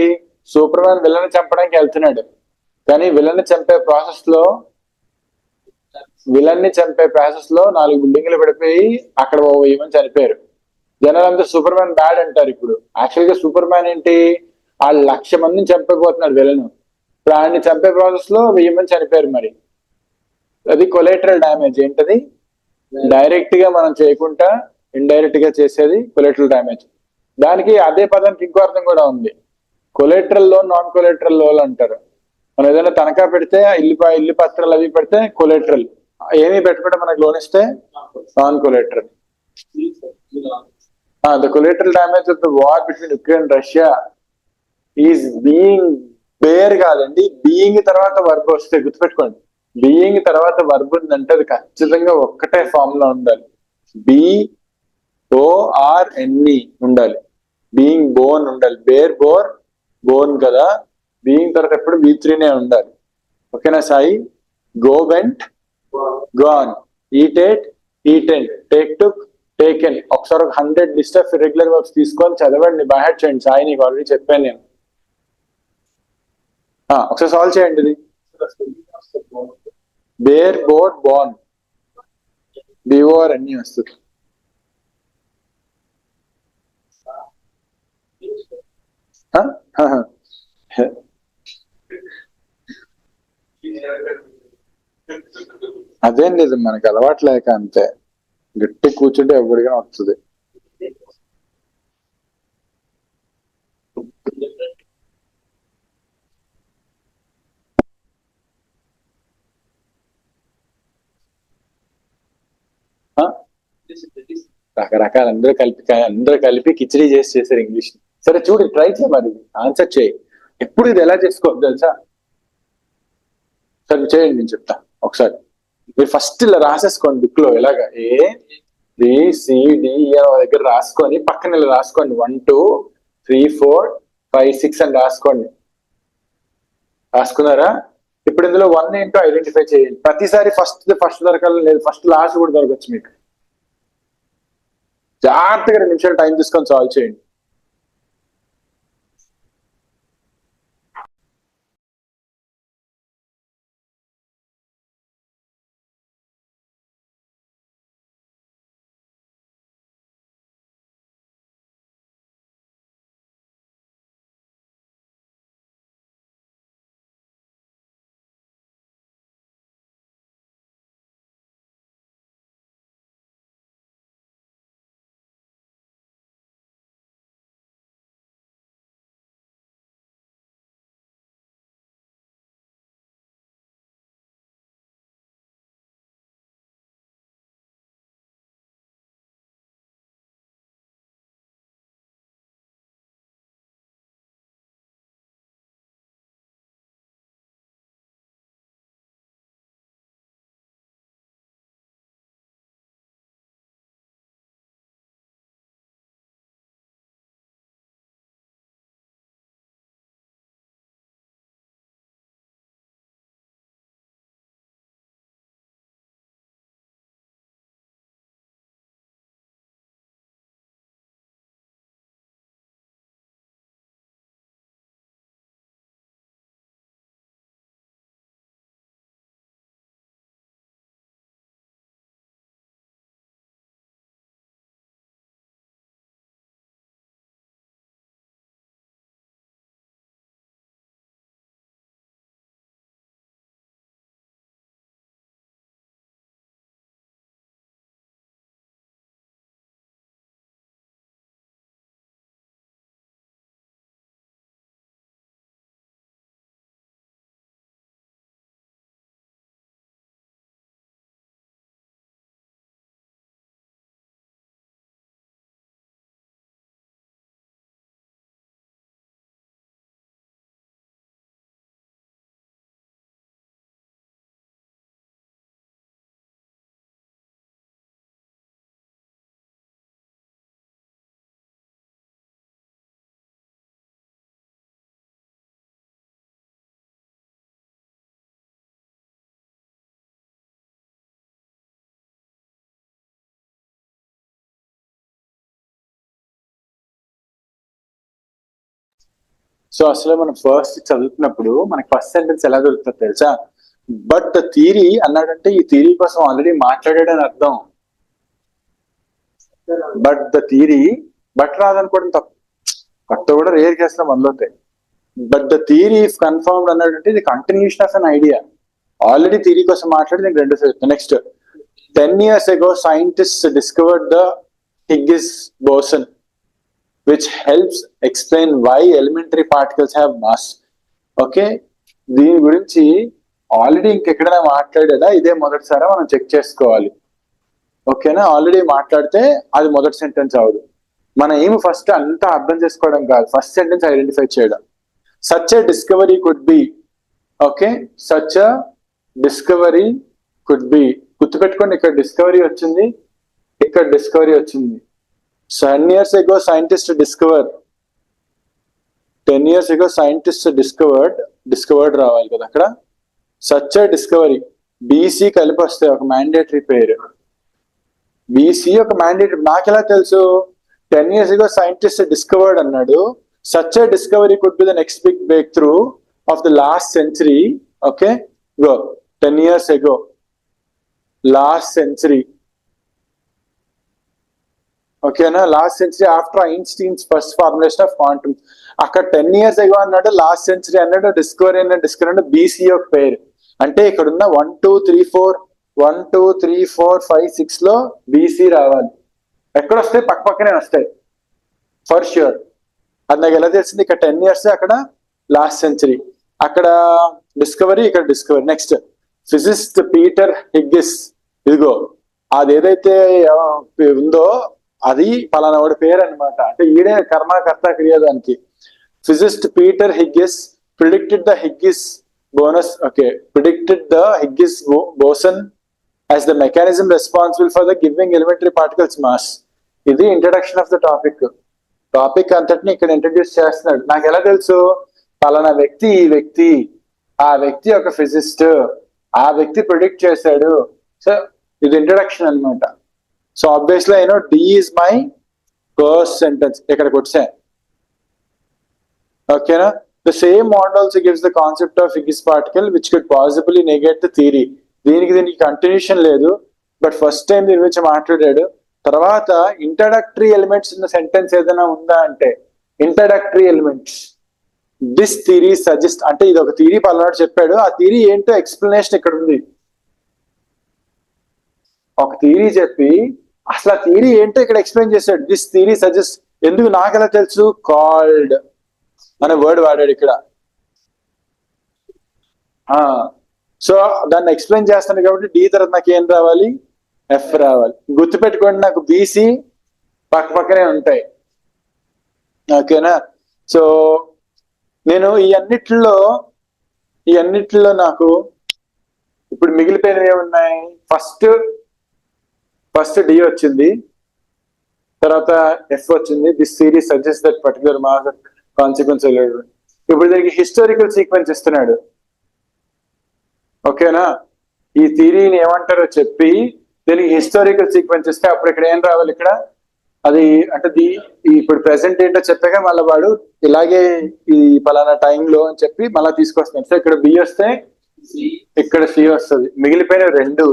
సూపర్ మ్యాన్ విలన్ చంపడానికి వెళ్తున్నాడు, కానీ విలన్ చంపే ప్రాసెస్ లో 4 బిల్డింగ్లు పడిపోయి అక్కడ 1000 మంది చనిపోయారు. జనాలు అంతా సూపర్ మ్యాన్ బ్యాడ్ అంటారు. ఇప్పుడు యాక్చువల్ గా సూపర్ మ్యాన్ ఏంటి, ఆ 1,00,000 మందిని చంపకపోతున్నాడు విలన్, ఇప్పుడు ఆయన్ని చంపే ప్రాసెస్ లో 1000 మంది చనిపోయారు. మరి అది కొలేటరల్ డ్యామేజ్. ఏంటది? డైరెక్ట్ గా మనం చేయకుండా ఇండైరెక్ట్ గా చేసేది కొలేటరల్ డ్యామేజ్. దానికి అదే పదానికి ఇంకో అర్థం కూడా ఉంది. Collateral loan, non collateral loan అంటారు. మనం ఏదైనా తనఖా పెడితే ఇల్లు పత్రాలు అవి పెడితే కొలేటరల్, ఏమీ పెట్టకుండా మనకు లోన్ ఇస్తే non collateral. The collateral damage of the war between Ukraine and Russia is being bear కాదండి, బీయింగ్ తర్వాత వర్బ్ వస్తే గుర్తుపెట్టుకోండి, బీయింగ్ తర్వాత వర్బ్ ఉందంటే అది ఖచ్చితంగా ఒక్కటే ఫామ్ లో ఉండాలి. BORNE ఉండాలి, బీయింగ్ బోన్ ఉండాలి, బేర్ బోర్ బోన్ కదా, బీయింగ్ తర్వాత ఎప్పుడు V3నే ఉండాలి. ఓకేనా Sai? Go went gone, eat at eaten, take took taken. ఒకసారి ఒక 100 లిస్ట్ ఆఫ్ ఇర్రెగ్యులర్ వర్బ్స్ తీసుకొని చదవండి, బై హార్ట్ చేయండి. సాయి నీకు ఆల్రెడీ చెప్పాను నేను. ఒకసారి సాల్వ్ చేయండి ఇది. బేర్ బోర్ బోర్న్, BORNE వస్తుంది. అదేం లేదు, మనకి అలవాట్లేక అంతే, గట్టి కూర్చుంటే ఎవరిగా వస్తుంది. రకరకాల అందరూ కలిపి కిచిడీ చేశారు ఇంగ్లీష్. సరే చూడు, ట్రై చేయి, మరి ఆన్సర్ చేయి. ఎప్పుడు ఇది ఎలా చేసుకోవద్దు తెలుసా? సరే చేయండి, నేను చెప్తా ఒకసారి. మీరు ఫస్ట్ ఇలా రాసేసుకోండి బుక్ లో, ఎలాగా ABCD దగ్గర రాసుకొని పక్కన ఇలా రాసుకోండి, 1 2 3 4 5 6 అని రాసుకోండి. రాసుకున్నారా? ఇప్పుడు ఇందులో 1 ఏంటో ఐడెంటిఫై చేయండి. ప్రతిసారి ఫస్ట్ దొరకాలి లేదు, ఫస్ట్ లాస్ట్ కూడా దొరకచ్చు మీకు. జాగ్రత్తగా 2 నిమిషాలు టైం తీసుకొని సాల్వ్ చేయండి. సో అసలు మనం ఫస్ట్ చదువుతున్నప్పుడు మనకి ఫస్ట్ సెంటెన్స్ ఎలా దొరుకుతుంది తెలుసా? బట్ ద థియరీ అన్నాడంటే ఈ థియరీ కోసం ఆల్రెడీ మాట్లాడాడని అర్థం. బట్ ద థియరీ, బట్ రాదనుకోవడం తప్పు, బట్ కూడా రేర్ కేసులో మొదలవుతాయి. But the theory if confirmed అన్నాడంటే ఇది continuation of an idea. Already theory కోసం మాట్లాడి నేను 2 చెప్తాను. Next, 10 years ago scientists discovered the Higgs boson, which helps explain why elementary particles have mass. Okay, దీని గురించి ఆల్రెడీ ఇంకెక్కడైనా మాట్లాడేదా, ఇదే మొదటిసారా మనం చెక్ చేసుకోవాలి. ఓకేనా? ఆల్రెడీ మాట్లాడితే అది మొదటి సెంటెన్స్ అవదు. మన ఏం ఫస్ట్ అంతా అర్థం చేసుకోవడం కాదు, ఫస్ట్ సెంటెన్స్ ఐడెంటిఫై చేయడం. Such a discovery could B, okay, such a discovery could B. గుర్తుపెట్టుకోండి, ఇక్కడ డిస్కవరీ వచ్చింది, ఇక్కడ డిస్కవరీ వచ్చింది. 10 years ago scientists discovered, 10 years ago scientists discovered రావాలి కదా అక్కడ. సచ్ ఎ డిస్కవరీ, బీసీ కలిపి వస్తే ఒక మ్యాండేటరీ పేరు. బీసీ ఒక మ్యాండేటరీ, నాకెలా తెలుసు? 10 years ago scientists discovered అన్నాడు. Such a discovery could be the next big breakthrough of the last century. Okay, go. 10 years ago, last century, ఓకేనా, last century after Einstein's first formulation of quantum. అక్కడ 10 years ago అన్నాడు, last century అన్నాడు, discovery అన్నాడు, BC ఒక పేరు. అంటే ఇక్కడ ఉన్న 1 2 3 4 1 2 3 4 5 6 లో బీసీ రావాలి. ఎక్కడ వస్తాయి? పక్క పక్కనే వస్తాయి ఫర్ ష్యూర్. అది నాకు ఎలా తెలిసింది? ఇక్కడ 10 years, అక్కడ లాస్ట్ సెంచరీ, అక్కడ డిస్కవరీ, ఇక్కడ discovery. Next physicist Peter Higgs. ఇదిగో అదేదైతే ఉందో అది పలానా వాడి పేరు అనమాట. అంటే ఈడే కర్మకర్త క్రియాదానికి. Physicist Peter Higgs predicted the Higgs బోనస్, okay, predicted the Higgs boson as the mechanism responsible for the giving elementary particles mass. ఇది ఇంట్రడక్షన్ ఆఫ్ ద టాపిక్ అంతటిని ఇక్కడ ఇంట్రడ్యూస్ చేస్తున్నాడు. నాకు ఎలా తెలుసు? పలానా వ్యక్తి, ఈ వ్యక్తి, ఆ వ్యక్తి ఒక ఫిజిస్ట్, ఆ వ్యక్తి ప్రిడిక్ట్ చేశాడు. సో ఇది ఇంట్రడక్షన్ అనమాట. So obviously I know the is my first sentence. ఇక్కడికి వచ్చా, ఓకేనా. The same model also gives the concept of Higgs particle which could possibly negate the theory. దీనికి కంటిన్యూషన్ లేదు, బట్ ఫస్ట్ టైం దీని గురించి మాట్లాడాడు. తర్వాత ఇంట్రడక్టరీ ఎలిమెంట్స్ ఉన్న సెంటెన్స్ ఏదైనా ఉందా అంటే, introductory elements this theory suggest, అంటే ఇది ఒక థియరీ పలానాడు చెప్పాడు, ఆ థియరీ ఏంటో ఎక్స్ప్లెనేషన్ ఇక్కడ ఉంది. ఒక థియరీ చెప్పి అసలు ఆ థియరీ ఏంటో ఇక్కడ ఎక్స్ప్లెయిన్ చేశాడు. This theory suggest. ఎందుకు నాకు ఎలా తెలుసు? కాల్డ్ అనే వర్డ్ వాడాడు ఇక్కడ. సో దాన్ని ఎక్స్ప్లెయిన్ చేస్తాను కాబట్టి డి తర్వాత నాకు ఏం రావాలి? ఎఫ్ రావాలి. గుర్తుపెట్టుకోండి, నాకు బీసీ పక్క పక్కనే ఉంటాయి, ఓకేనా. సో నేను ఈ అన్నిట్లో నాకు ఇప్పుడు మిగిలిపోయినవి ఏమున్నాయి? ఫస్ట్ డి వచ్చింది, తర్వాత ఎఫ్ వచ్చింది. This series suggest that particular mass consequence. ఇప్పుడు దీనికి హిస్టారికల్ సీక్వెన్స్ ఇస్తున్నాడు, ఓకేనా. ఈ థియరీని ఏమంటారో చెప్పి దీనికి హిస్టారికల్ సీక్వెన్స్ ఇస్తే అప్పుడు ఇక్కడ ఏం రావాలి? ఇక్కడ అది అంటే ఇప్పుడు ప్రెసెంట్ ఏంటో చెప్పాక మళ్ళీ వాడు ఇలాగే ఈ పలానా టైంలో అని చెప్పి మళ్ళీ తీసుకొస్తాడు. సో ఇక్కడ బి వస్తే ఇక్కడ సి వస్తుంది. మిగిలిపోయిన రెండు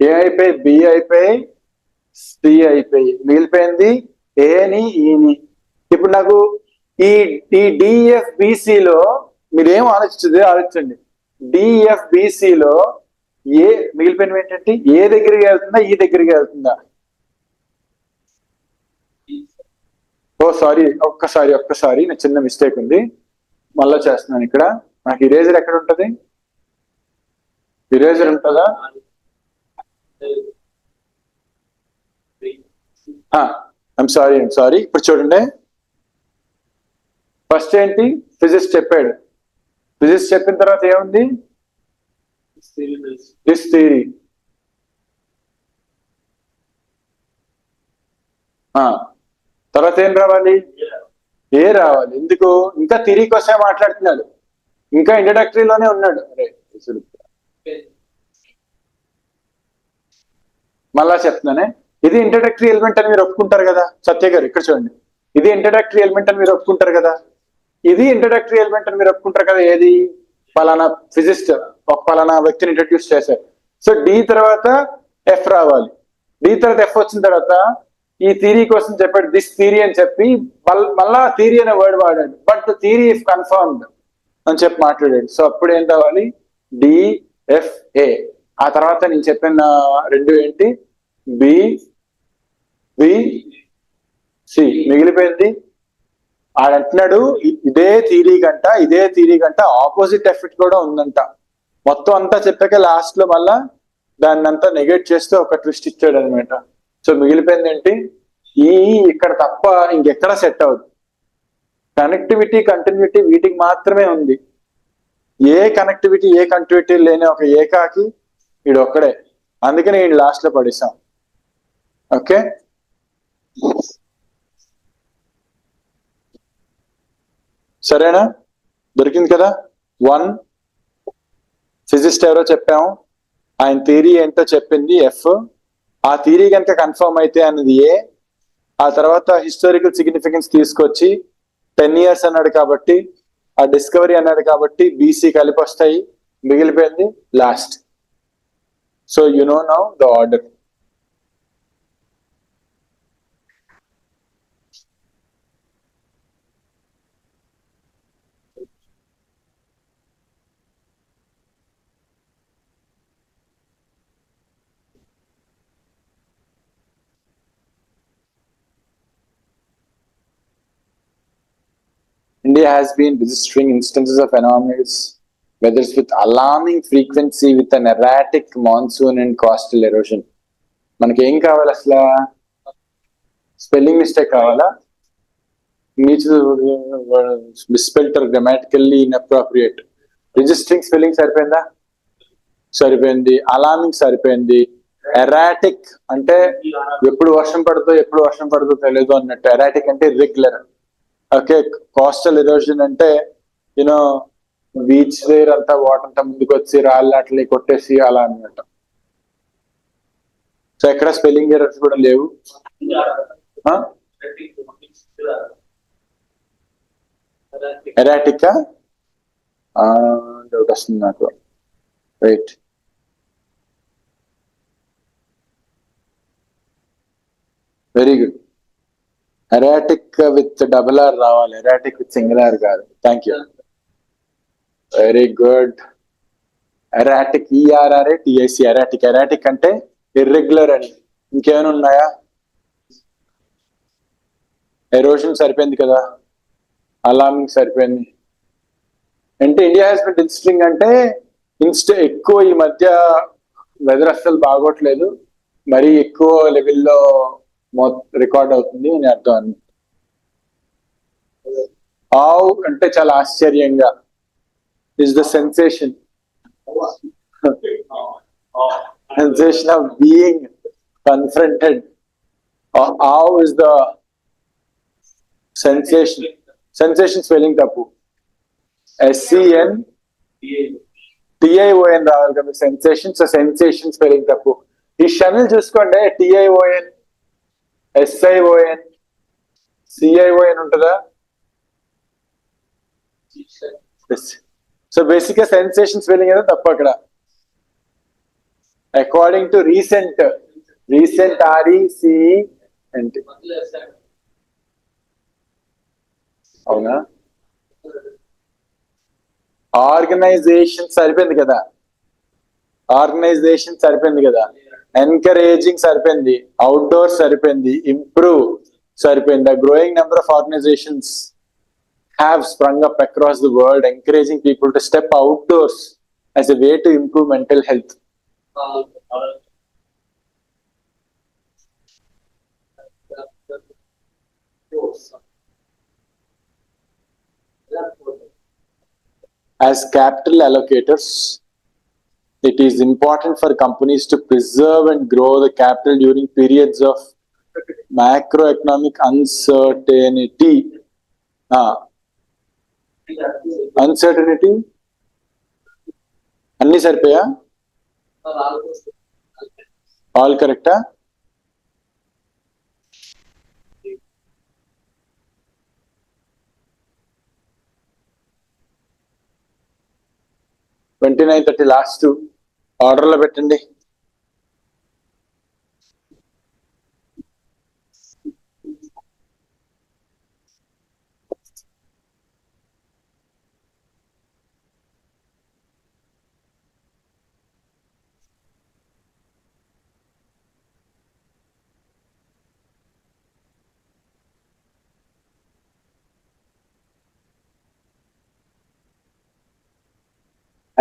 ఏ అయిపోయి, బి అయిపోయి, సి అయిపోయి, మిగిలిపోయింది ఏని ఈని. ఇప్పుడు నాకు ఈ డిఎఫ్బిసిలో మీరేం ఆలోచించండి. డిఎఫ్బిసిలో ఏ మిగిలిపోయినవి ఏంటంటే ఏ దగ్గరికి వెళ్తుందా, ఈ దగ్గరికి వెళ్తుందా? ఓ సారీ, ఒక్కసారి నా చిన్న మిస్టేక్ ఉంది, మళ్ళా చేస్తున్నాను. ఇక్కడ నాకు ఇరేజర్ ఎక్కడ ఉంటది? ఇరేజర్ ఉంటుందా? I'm sorry. ఇప్పుడు చూడండి, ఫస్ట్ ఏంటి? ఫిజిక్స్ చెప్పాడు. ఫిజిక్స్ చెప్పిన తర్వాత ఏముంది? This theory. తర్వాత ఏం రావాలి? ఏ రావాలి. ఎందుకు? ఇంకా థియరీ కోసమే మాట్లాడుతున్నాడు, ఇంకా ఇంట్రడక్టరీలోనే ఉన్నాడు. మళ్ళా చెప్తున్నానే, ఇది ఇంట్రడక్టరీ ఎలిమెంట్ అని మీరు ఒప్పుకుంటారు కదా సత్య గారు. ఇక్కడ చూడండి, ఇది ఇంట్రడక్టరీ ఎలిమెంట్ అని మీరు ఒప్పుకుంటారు కదా, ఇది ఇంట్రడక్టరీ ఎలిమెంట్ అని మీరు ఒప్పుకుంటారు కదా. ఏది? పలానా ఫిజిస్ట్ ఒక పలానా వ్యక్తిని ఇంట్రడ్యూస్ చేశారు. సో డి తర్వాత ఎఫ్ రావాలి. డి తర్వాత ఎఫ్ వచ్చిన తర్వాత ఈ థియరీ కోసం చెప్పాడు, దిస్ థియరీ అని చెప్పి మళ్ళా థియరీ అనే వర్డ్ వాడాడు. But the theory is confirmed అని చెప్పి మాట్లాడాడు. సో అప్పుడు ఏం రావాలి? డిఎఫ్ఏ. ఆ తర్వాత నేను చెప్పిన రెండు ఏంటి? B, C. మిగిలిపోయింది ఆడంటున్నాడు ఇదే థియరీ కంట ఆపోజిట్ ఎఫెక్ట్ కూడా ఉందంట. మొత్తం అంతా చెప్పాక లాస్ట్ లో మళ్ళా దాన్ని అంతా నెగెట్ చేస్తూ ఒక ట్విస్ట్ ఇచ్చాడు అనమాట. సో మిగిలిపోయింది ఏంటి? ఈ ఇక్కడ తప్ప ఇంకెక్కడ సెట్ అవ్వదు. కనెక్టివిటీ కంటిన్యూటీ వీటికి మాత్రమే ఉంది. ఏ కంటిన్యూటీ లేని ఒక ఏకాకి వీడు ఒక్కడే. అందుకని వీడు లాస్ట్ లో పడిస్తాం. ఓకే, సరేనా? దొరికింది కదా. 1 ఫిజిస్ట్ ఎవరో చెప్పాము, ఆయన థియరీ ఏంటో చెప్పింది ఎఫ్. ఆ థియరీ కనుక కన్ఫర్మ్ అయితే అన్నది ఏ. ఆ తర్వాత హిస్టారికల్ సిగ్నిఫికెన్స్ తీసుకొచ్చి 10 years అన్నాడు కాబట్టి, ఆ డిస్కవరీ అన్నాడు కాబట్టి బీసీ కలిపి వస్తాయి, మిగిలిపోయింది last. So you know now the order. India has been registering instances of anomalies, weathers with alarming frequency, with an erratic monsoon and coastal erosion. మనకి ఏం కావాలి అసలు? స్పెల్లింగ్ మిస్టేక్ కావాలా? Misspelled or grammatically inappropriate. Registering spelling సరిపోయిందా? సరిపోయింది. Alarming సరిపోయింది. Erratic అంటే ఎప్పుడు వర్షం పడుతుందో తెలియదు అన్నట్టు. ఎరాటిక్ అంటే ఇర్రెగ్యులర్. ఓకే, కోస్టల్ ఎరోజన్ అంటే యూనో బీచ్ దగ్గర అంతా వాటర్ అంతా ముందుకు వచ్చి రాళ్ళు అట్లా కొట్టేసి అలా అన్నమాట. సో ఎక్కడ స్పెల్లింగ్ ఎర్రర్స్ కూడా లేవు. ఎరాటిక్ డౌట్ వస్తుంది నాకు. Right, very good. Erratic with double R రావాలి, ఎరాటిక్ విత్ సింగిల్ ఆర్ కాదు. Thank you, very good. Erratic, E R R A T I C, erratic. Erratic అంటే ఇర్రెగ్యులర్ అని. ఇంకేమైనా ఉన్నాయా? ఎరోషన్ సరిపోయింది కదా, అలార్మింగ్ సరిపోయింది. అంటే ఇండియా హ్యాస్ బిన్ రిజిస్టరింగ్ అంటే ఎక్కువ ఈ మధ్య వెదర్ అస్సలు బాగోట్లేదు, మరీ ఎక్కువ లెవెల్లో రికార్డ్ అవుతుంది అని అర్థం. ఆవ్ అంటే చాలా ఆశ్చర్యంగా, is the sensation sensation of being confronted. Awe is the sensation spelling తప్పు. SENTION రావాలి కదా సెన్సేషన్. సో సెన్సేషన్ స్పెల్లింగ్ తప్పు. ఈ షమిల్ చూసుకోండి, TION SION CION ఉంటుందా? సో బేసిక్ గా సెన్సేషన్ స్పెల్లింగ్ ఏదో తప్పు అక్కడ. According to recent RECENT. అవునా? ఆర్గనైజేషన్ సరిపోయింది కదా, ఎన్కరేజింగ్ సరిపోయింది, అవుట్డోర్ సరిపోయింది, ఇంప్రూవ్ సరిపోయింది. The growing number of organisations have sprung up across the world, encouraging people to step outdoors as a way to improve mental health. As capital allocators, it is important for companies to preserve and grow the capital during periods of macroeconomic uncertainty. Uncertainty అన్ని సరిపోయా? All కరెక్టా? Twenty 29, 30 last ఆర్డర్లో పెట్టండి.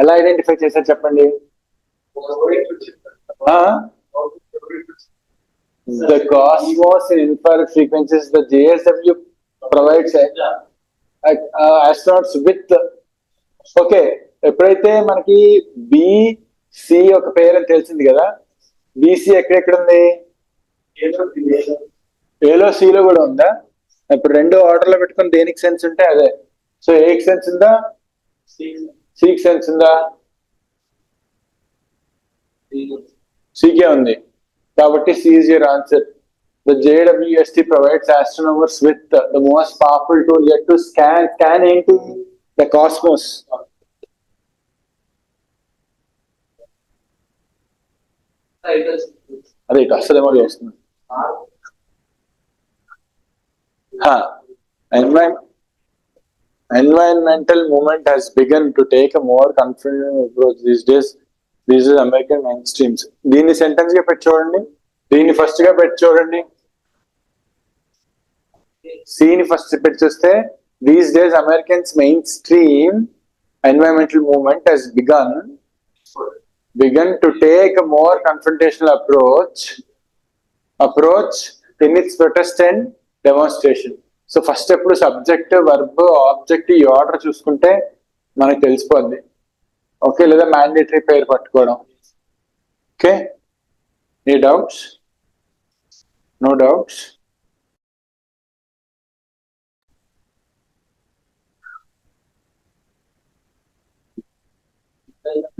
ఎలా identify చేశారు చెప్పండి. the cosmos in infrared frequencies, the JSW provides astronauts with okay. ఎప్పుడైతే మనకి BC ఒక పేరు అని తెలిసింది కదా, బిసి ఎక్కడెక్కడ ఉంది, ఏలో సిలో కూడా ఉందా? ఇప్పుడు రెండు ఆర్డర్ లో పెట్టుకుని దేనికి సెన్స్ ఉంటే అదే. సో ఏకి సెన్స్ ఉందా, సికి సెన్స్ ఉందా? సికే ఉంది కాబట్టి C is your answer. The JWST provides astronomers with the most powerful tool yet to scan into the cosmos. అదే ఇటు అసలేమో చూస్తున్నాను. Environmental movement has begun to take a more confident approach these days. These are American mainstreams. దీన్ని sentence గా పెట్టి చూడండి, దీన్ని first గా పెట్టి చూడండి, సిని ఫస్ట్ పెట్టి చూస్తే these days Americans mainstream environmental movement has begun to take a more confrontational approach in its protest and demonstration. So first ఎప్పుడు సబ్జెక్ట్ వర్బ్ ఆబ్జెక్ట్ ఈ ఆర్డర్ చూసుకుంటే మనకు తెలిసిపోద్ది. ఓకే, లేదా మ్యాండేటరీ పేరు పట్టుకోవడం. ఓకే, నీ డౌట్స్? No doubts?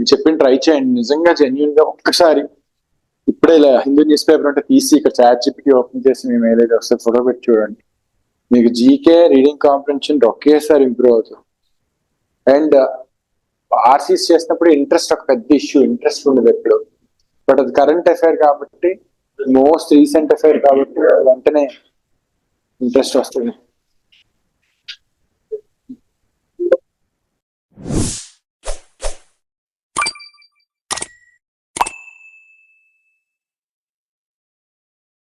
చెప్పి ట్రై చేయండి నిజంగా జెన్యున్ గా. ఒక్కసారి ఇప్పుడే ఇలా హిందూ న్యూస్ పేపర్ అంటే తీసి ఇక్కడ ChatGPT ఓపెన్ చేసి మేము ఏదైతే వస్తే ఫోటో పెట్టి చూడండి. మీకు జీకే రీడింగ్ కాంప్రిహెన్షన్ ఒకేసారి ఇంప్రూవ్ అవుతుంది. అండ్ ఆర్సీస్ చేసినప్పుడు ఇంట్రెస్ట్ ఒక పెద్ద ఇష్యూ, ఇంట్రెస్ట్ ఉండదు ఎప్పుడు. బట్ అది కరెంట్ అఫైర్ కాబట్టి, మోస్ట్ రీసెంట్ అఫైర్ కాబట్టి వెంటనే ఇంట్రెస్ట్ వస్తుంది.